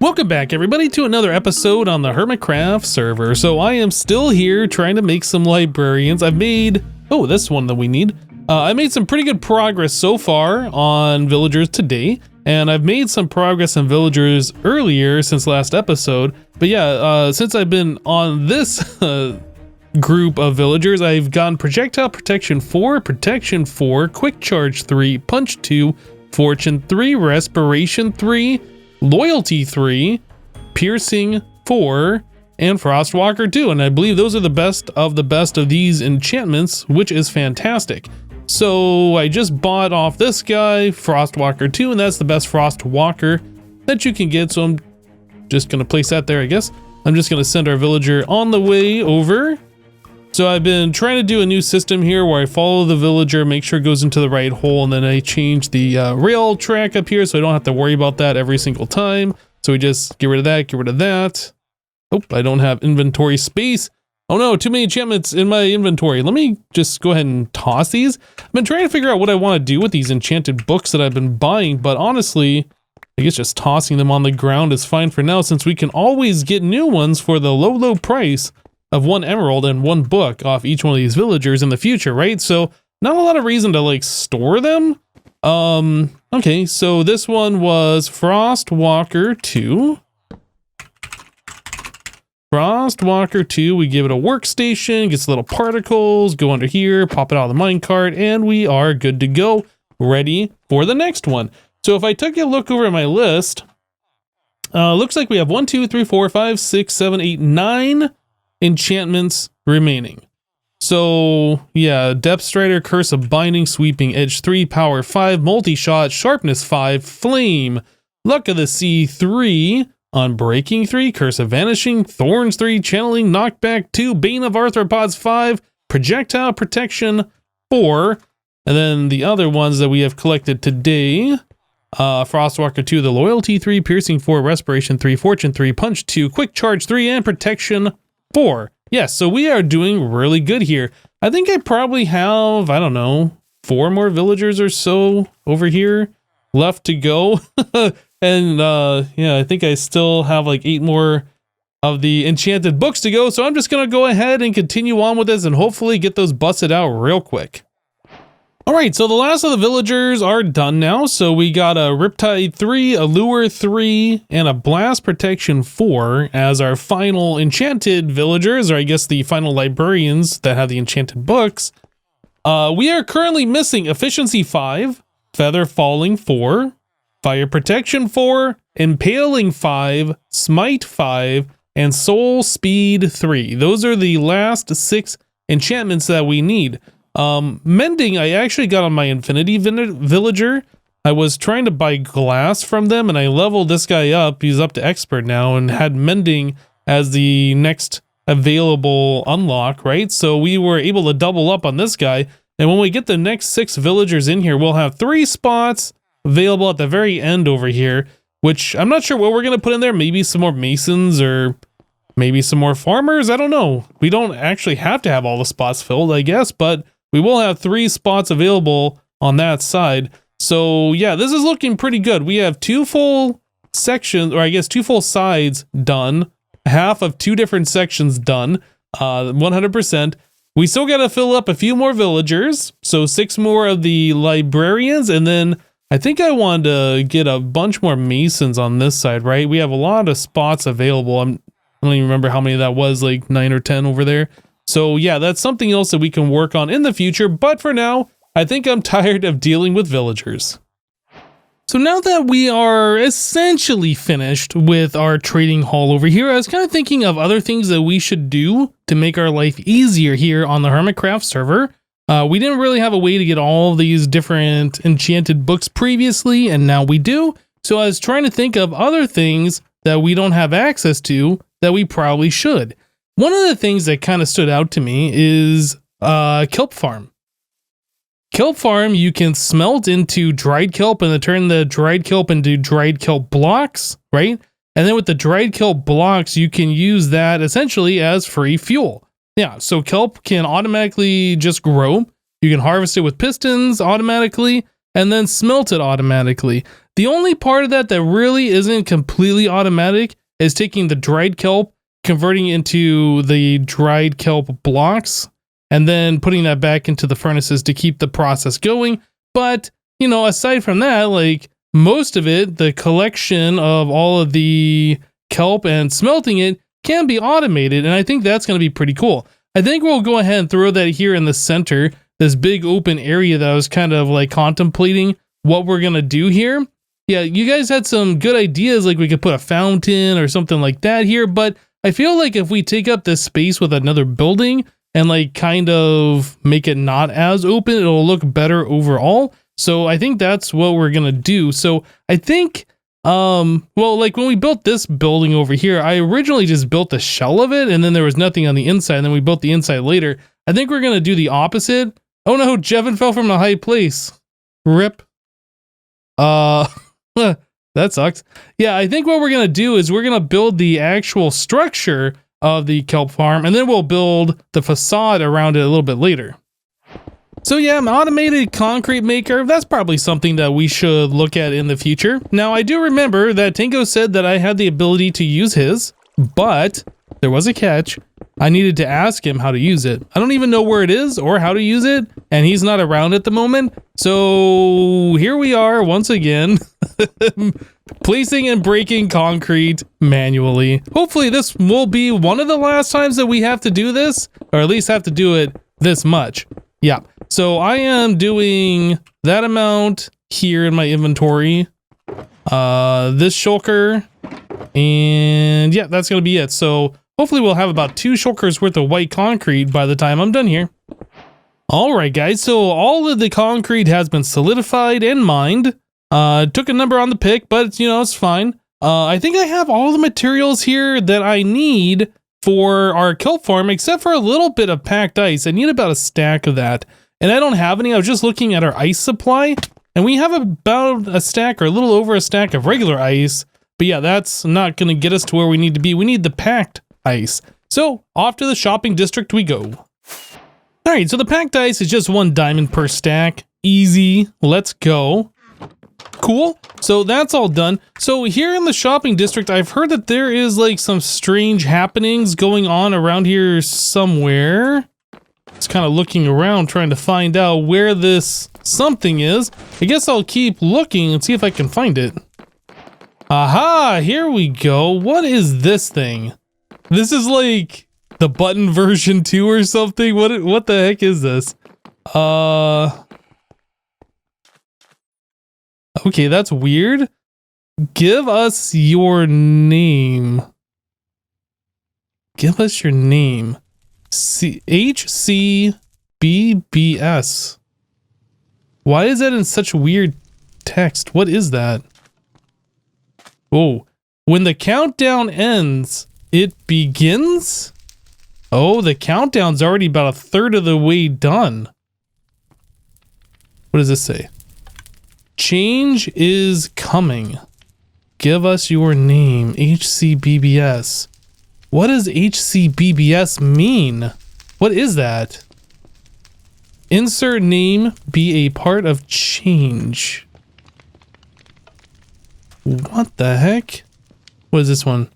Welcome back, everybody, to another episode on the HermitCraft server. So I am still here trying to make some librarians. I've made, oh, this one that we need. I made some pretty good progress so far on villagers today, and I've made some progress on villagers earlier since last episode. But yeah, since I've been on this group of villagers, I've gotten projectile protection 4, protection 4, quick charge 3, punch 2, fortune 3, respiration 3, loyalty 3, piercing 4, and frostwalker 2. And I believe those are the best of these enchantments, which is fantastic. So I just bought off this guy, frostwalker 2, and that's the best frostwalker that you can get. So I'm just gonna place that there, I guess. I'm just gonna send our villager on the way over. So I've been trying to do a new system here where I follow the villager, make sure it goes into the right hole, and then I change the rail track up here so I don't have to worry about that every single time. So we just get rid of that, get rid of that. Oh, I don't have inventory space. Oh no, too many enchantments in my inventory. Let me just go ahead and toss these. I've been trying to figure out what I want to do with these enchanted books that I've been buying, but honestly, I guess just tossing them on the ground is fine for now, since we can always get new ones for the low price of 1 emerald and 1 book off each one of these villagers in the future, right? So not a lot of reason to like store them. Okay, so this one was Frostwalker 2. Frostwalker 2, we give it a workstation, gets little particles, go under here, pop it out of the minecart, and we are good to go, ready for the next one. So if I took a look over at my list, looks like we have 1, 2, 3, 4, 5, 6, 7, 8, 9 enchantments remaining. So yeah, Depth Strider, Curse of Binding, Sweeping Edge 3, Power 5, Multi-Shot, Sharpness 5, Flame, Luck of the Sea 3, Unbreaking 3, Curse of Vanishing, Thorns 3, Channeling, Knockback 2, Bane of Arthropods 5, Projectile Protection 4, and then the other ones that we have collected today, Frostwalker 2, the Loyalty 3, Piercing 4, Respiration 3, Fortune 3, Punch 2, Quick Charge 3, and Protection 4. Yes, so we are doing really good here. I think I probably have, I don't know, 4 more villagers or so over here left to go. And yeah, I think I still have like 8 more of the enchanted books to go. So I'm just going to go ahead and continue on with this and hopefully get those busted out real quick. All right, so the last of the villagers are done now. So we got a Riptide 3, a Lure 3, and a Blast Protection 4 as our final enchanted villagers, or I guess the final librarians that have the enchanted books. We are currently missing Efficiency 5, Feather Falling 4, Fire Protection 4, Impaling 5, Smite 5, and Soul Speed 3. Those are the last 6 enchantments that we need. Mending, I actually got on my Infinity Villager. I was trying to buy glass from them, and I leveled this guy up. He's up to expert now, and had mending as the next available unlock, right? So we were able to double up on this guy. And when we get the next 6 villagers in here, we'll have 3 spots available at the very end over here, which I'm not sure what we're going to put in there. Maybe some more masons or maybe some more farmers. I don't know. We don't actually have to have all the spots filled, I guess, but we will have 3 spots available on that side. So yeah, this is looking pretty good. We have 2 full sections, or I guess 2 full sides done. Half of 2 different sections done, 100%. We still got to fill up a few more villagers. So 6 more of the librarians. And then I think I wanted to get a bunch more masons on this side, right? We have a lot of spots available. I don't even remember how many that was, like 9 or 10 over there. So yeah, that's something else that we can work on in the future, but for now, I think I'm tired of dealing with villagers. So now that we are essentially finished with our trading hall over here, I was kind of thinking of other things that we should do to make our life easier here on the HermitCraft server. We didn't really have a way to get all these different enchanted books previously, and now we do. So I was trying to think of other things that we don't have access to that we probably should. One of the things that kind of stood out to me is Kelp Farm. Kelp Farm, you can smelt into dried kelp and then turn the dried kelp into dried kelp blocks, right? And then with the dried kelp blocks, you can use that essentially as free fuel. Yeah, so kelp can automatically just grow. You can harvest it with pistons automatically, and then smelt it automatically. The only part of that that really isn't completely automatic is taking the dried kelp, converting it into the dried kelp blocks, and then putting that back into the furnaces to keep the process going. But, you know, aside from that, like most of it, the collection of all of the kelp and smelting it can be automated, and I think that's going to be pretty cool. I think we'll go ahead and throw that here in the center, this big open area that I was kind of like contemplating what we're going to do here. Yeah, you guys had some good ideas, like we could put a fountain or something like that here, but I feel like if we take up this space with another building and like kind of make it not as open, it'll look better overall. So I think that's what we're going to do. So I think, well, like when we built this building over here, I originally just built the shell of it and then there was nothing on the inside, and then we built the inside later. I think we're going to do the opposite. Oh no, Jevin fell from a high place. Rip. That sucks. Yeah, I think what we're going to do is we're going to build the actual structure of the kelp farm, and then we'll build the facade around it a little bit later. So yeah, an automated concrete maker, that's probably something that we should look at in the future. Now, I do remember that Tango said that I had the ability to use his, but there was a catch. I needed to ask him how to use it. I don't even know where it is or how to use it, and he's not around at the moment. So here we are once again, placing and breaking concrete manually. Hopefully this will be one of the last times that we have to do this, or at least have to do it this much. Yeah, so I am doing that amount here in my inventory, this shulker, and yeah, that's gonna be it. So hopefully we'll have about 2 shulkers worth of white concrete by the time I'm done here. Alright guys, so all of the concrete has been solidified and mined. Took a number on the pick, but you know, it's fine. I think I have all the materials here that I need for our kelp farm, except for a little bit of packed ice. I need about a stack of that, and I don't have any. I was just looking at our ice supply, and we have about a stack or a little over a stack of regular ice, but yeah, that's not going to get us to where we need to be. We need the packed ice. So off to the shopping district we go. Alright, so the packed ice is just 1 diamond per stack. Easy, let's go. Cool, so that's all done. So here in the shopping district, I've heard that there is like some strange happenings going on around here somewhere. Just kind of looking around trying to find out where this something is. I guess I'll keep looking and see if I can find it. Aha, here we go. What is this thing? This is like the button version 2 or something. What the heck is this? Okay, that's weird. Give us your name. Give us your name. HCBBS. Why is that in such weird text? What is that? Oh, when the countdown ends, it begins? Oh, the countdown's already about 1/3 of the way done. What does this say? Change is coming. Give us your name. HCBBS. What does HCBBS mean? What is that? Insert name be a part of change. What the heck? What is this one?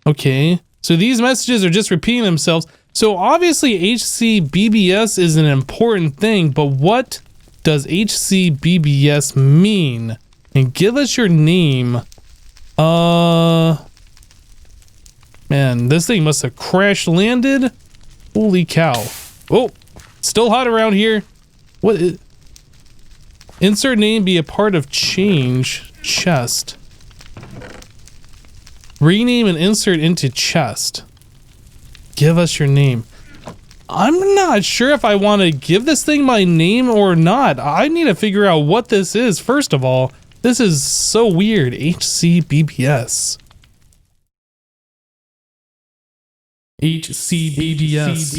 Okay. So these messages are just repeating themselves. So obviously HCBBS is an important thing, but what does HCBBS mean? And give us your name. Man, this thing must have crash landed. Holy cow. Oh, still hot around here. What is... Insert name be a part of change. Chest. Rename and insert into chest. Give us your name. I'm not sure if I want to give this thing my name or not. I need to figure out what this is first of all. This is so weird. HCBBS. HCBBS.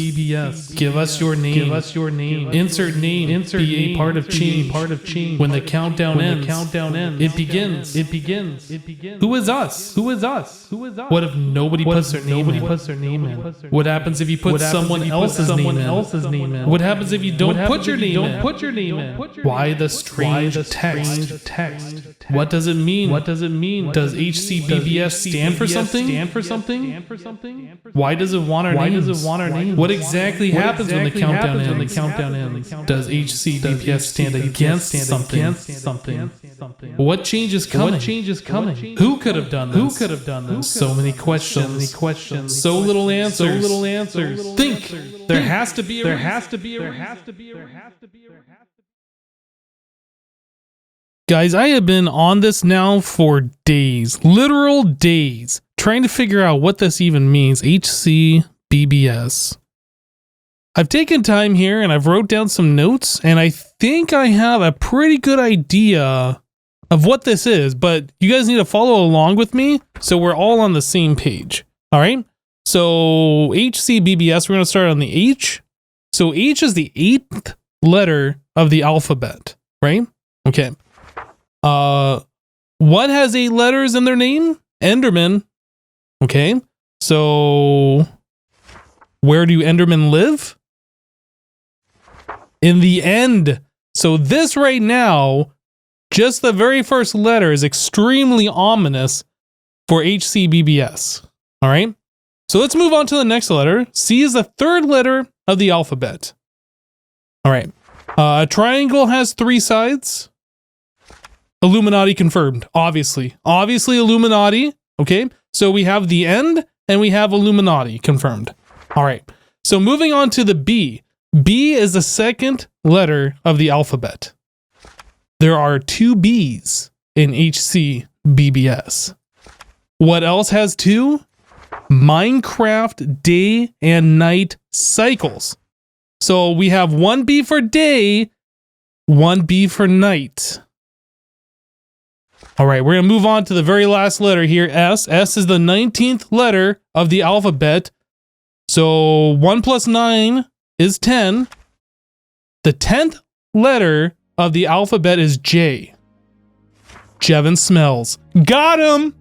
Give us your name. Give us your name. Insert name. Insert be a part of change. Part of change. When the countdown ends. It begins. It begins. It begins. Who is us? Who is us? Who is us? What if nobody puts their name in? What happens if you put someone else's name in? What happens if you don't put your name in? Why the strange text? What does it mean? What does it mean? Does HCBBS stand for something? Why does it want our names? What exactly happens when the countdown ends? Does HCBBS stand against something? What change is coming? Who could have done this? So many questions. So little answers. Think. There has to be a Guys, I have been on this now for days, literal days, trying to figure out what this even means. HCBBS. I've taken time here and I've wrote down some notes, and I think I have a pretty good idea of what this is, but you guys need to follow along with me so we're all on the same page. All right? So HCBBS, we're going to start on the H. So H is the 8th letter of the alphabet, right? Okay. What has 8 letters in their name? Enderman. Okay. So where do Endermen live? In the end. So this right now, just the very first letter is extremely ominous for HCBBS. All right. So let's move on to the next letter. C is the 3rd letter of the alphabet. All right. A triangle has 3 sides. Illuminati confirmed, obviously. Obviously Illuminati, okay? So we have the end and we have Illuminati confirmed. All right, so moving on to the B. B is the 2nd letter of the alphabet. There are 2 B's in HCBBS. What else has 2? Minecraft day and night cycles. So we have 1 B for day, 1 B for night. All right, we're going to move on to the very last letter here, S. S is the 19th letter of the alphabet. So 1 plus 9 is 10. The 10th letter of the alphabet is J. Jevin Smells. Got him!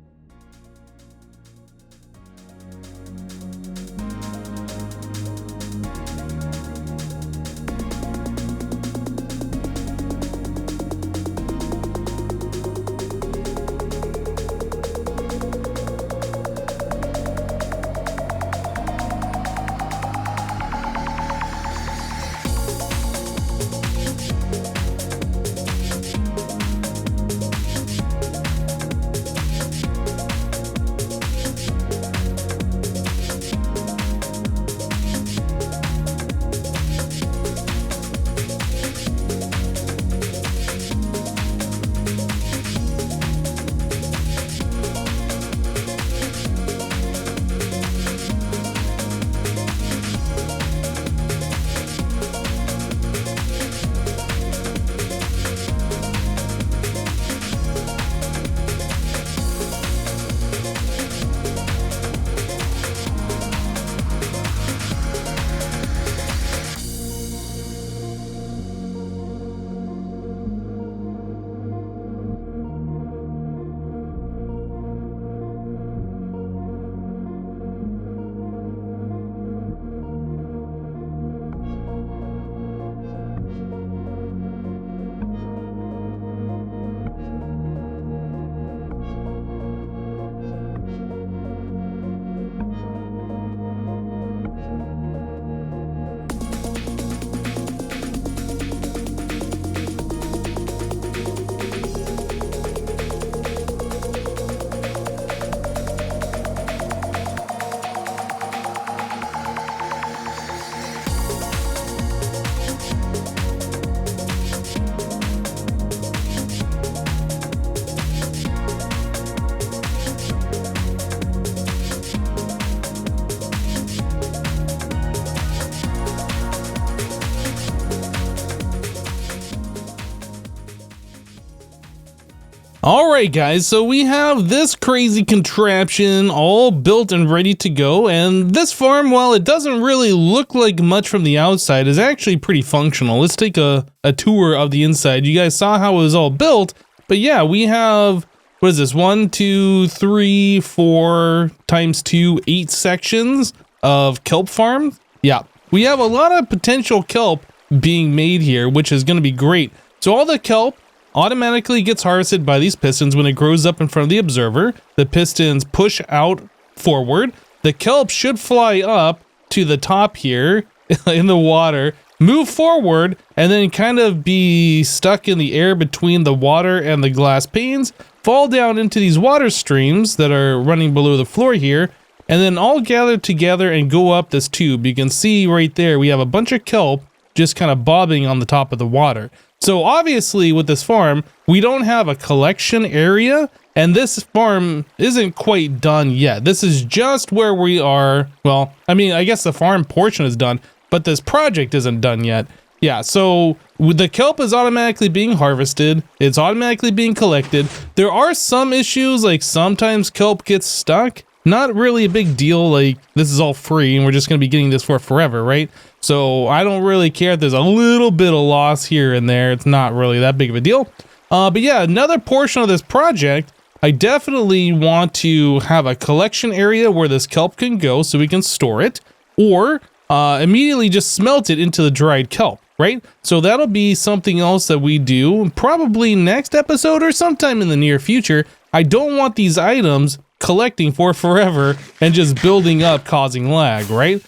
All right, guys, so we have this crazy contraption all built and ready to go, and this farm, while it doesn't really look like much from the outside, is actually pretty functional. Let's take a tour of the inside. You guys saw how it was all built, but yeah, we have, what is this, 1, 2, 3, 4 times 2, 8 sections of Kelp Farm. Yeah, we have a lot of potential kelp being made here, which is going to be great. So all the kelp automatically gets harvested by these pistons when it grows up in front of the observer. The pistons push out forward. The kelp should fly up to the top here in the water, move forward, and then kind of be stuck in the air between the water and the glass panes, fall down into these water streams that are running below the floor here, and then all gather together and go up this tube. You can see right there we have a bunch of kelp just kind of bobbing on the top of the water. So obviously with this farm, we don't have a collection area, and this farm isn't quite done yet. This is just where we are. Well, I mean, I guess the farm portion is done, but this project isn't done yet. Yeah, so the kelp is automatically being harvested. It's automatically being collected. There are some issues, like sometimes kelp gets stuck. Not really a big deal, like this is all free and we're just going to be getting this for forever, right? So I don't really care if there's a little bit of loss here and there. It's not really that big of a deal. But yeah, another portion of this project, I definitely want to have a collection area where this kelp can go so we can store it, or immediately just smelt it into the dried kelp, right? So that'll be something else that we do probably next episode or sometime in the near future. I don't want these items collecting for forever and just building up, causing lag, right?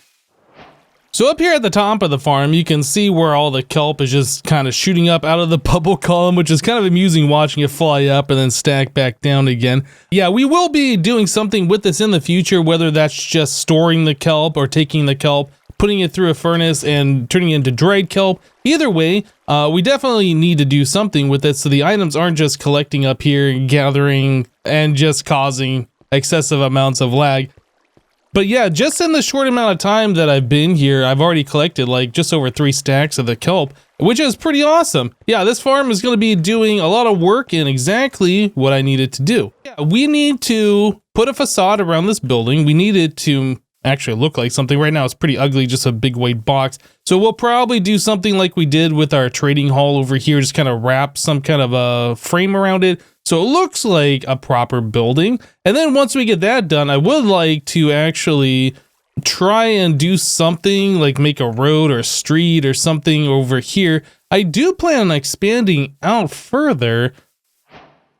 So up here at the top of the farm, you can see where all the kelp is just kind of shooting up out of the bubble column, which is kind of amusing watching it fly up and then stack back down again. Yeah, we will be doing something with this in the future, whether that's just storing the kelp or taking the kelp, putting it through a furnace and turning it into dried kelp. Either way, we definitely need to do something with it so the items aren't just collecting up here, gathering, and just causing excessive amounts of lag. But yeah, just in the short amount of time that I've been here, I've already collected like just over 3 stacks of the kelp, which is pretty awesome. Yeah, this farm is going to be doing a lot of work in exactly what I needed to do. Yeah, we need to put a facade around this building. We need it to actually look like something. Right now it's pretty ugly, just a big white box. So we'll probably do something like we did with our trading hall over here, just kind of wrap some kind of a frame around it so it looks like a proper building. And then once we get that done, I would like to actually try and do something like make a road or a street or something over here. I do plan on expanding out further.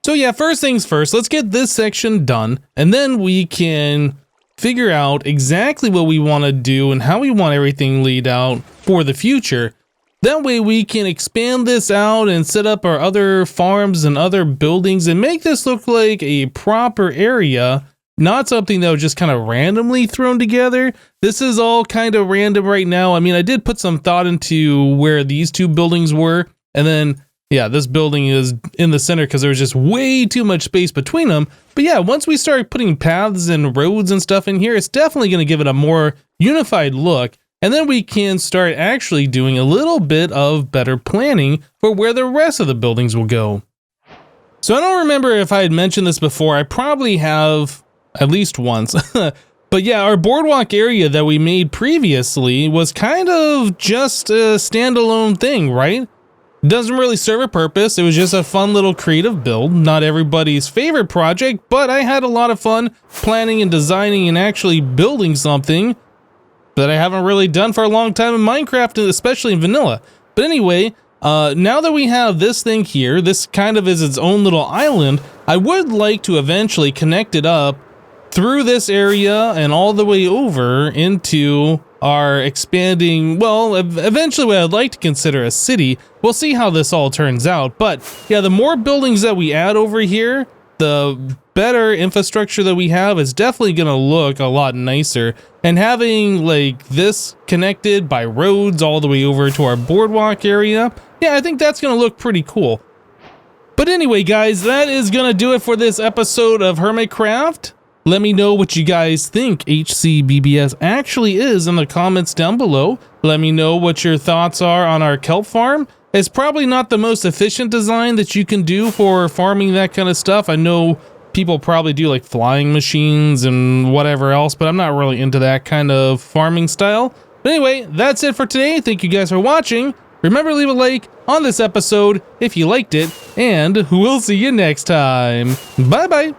So yeah, first things first, let's get this section done, and then we can figure out exactly what we want to do and how we want everything laid out for the future. That way we can expand this out and set up our other farms and other buildings and make this look like a proper area, not something that was just kind of randomly thrown together. This is all kind of random right now. I mean, I did put some thought into where these 2 buildings were, and then yeah, this building is in the center because there's just way too much space between them. But yeah, once we start putting paths and roads and stuff in here, it's definitely going to give it a more unified look. And then we can start actually doing a little bit of better planning for where the rest of the buildings will go. So I don't remember if I had mentioned this before. I probably have at least once. But yeah, our boardwalk area that we made previously was kind of just a standalone thing, right? Doesn't really serve a purpose. It was just a fun little creative build. Not everybody's favorite project, but I had a lot of fun planning and designing and actually building something that I haven't really done for a long time in Minecraft, especially in vanilla. But anyway, now that we have this thing here, this kind of is its own little island, I would like to eventually connect it up through this area and all the way over into our expanding, well, eventually what I'd like to consider a city. We'll see how this all turns out. But yeah, the more buildings that we add over here, the better infrastructure that we have is definitely going to look a lot nicer. And having like this connected by roads all the way over to our boardwalk area, yeah, I think that's going to look pretty cool. But anyway, guys, that is going to do it for this episode of HermitCraft. Let me know what you guys think HCBBS actually is in the comments down below. Let me know what your thoughts are on our kelp farm. It's probably not the most efficient design that you can do for farming that kind of stuff. I know people probably do like flying machines and whatever else, but I'm not really into that kind of farming style. But anyway, that's it for today. Thank you guys for watching. Remember to leave a like on this episode if you liked it, and we'll see you next time. Bye-bye.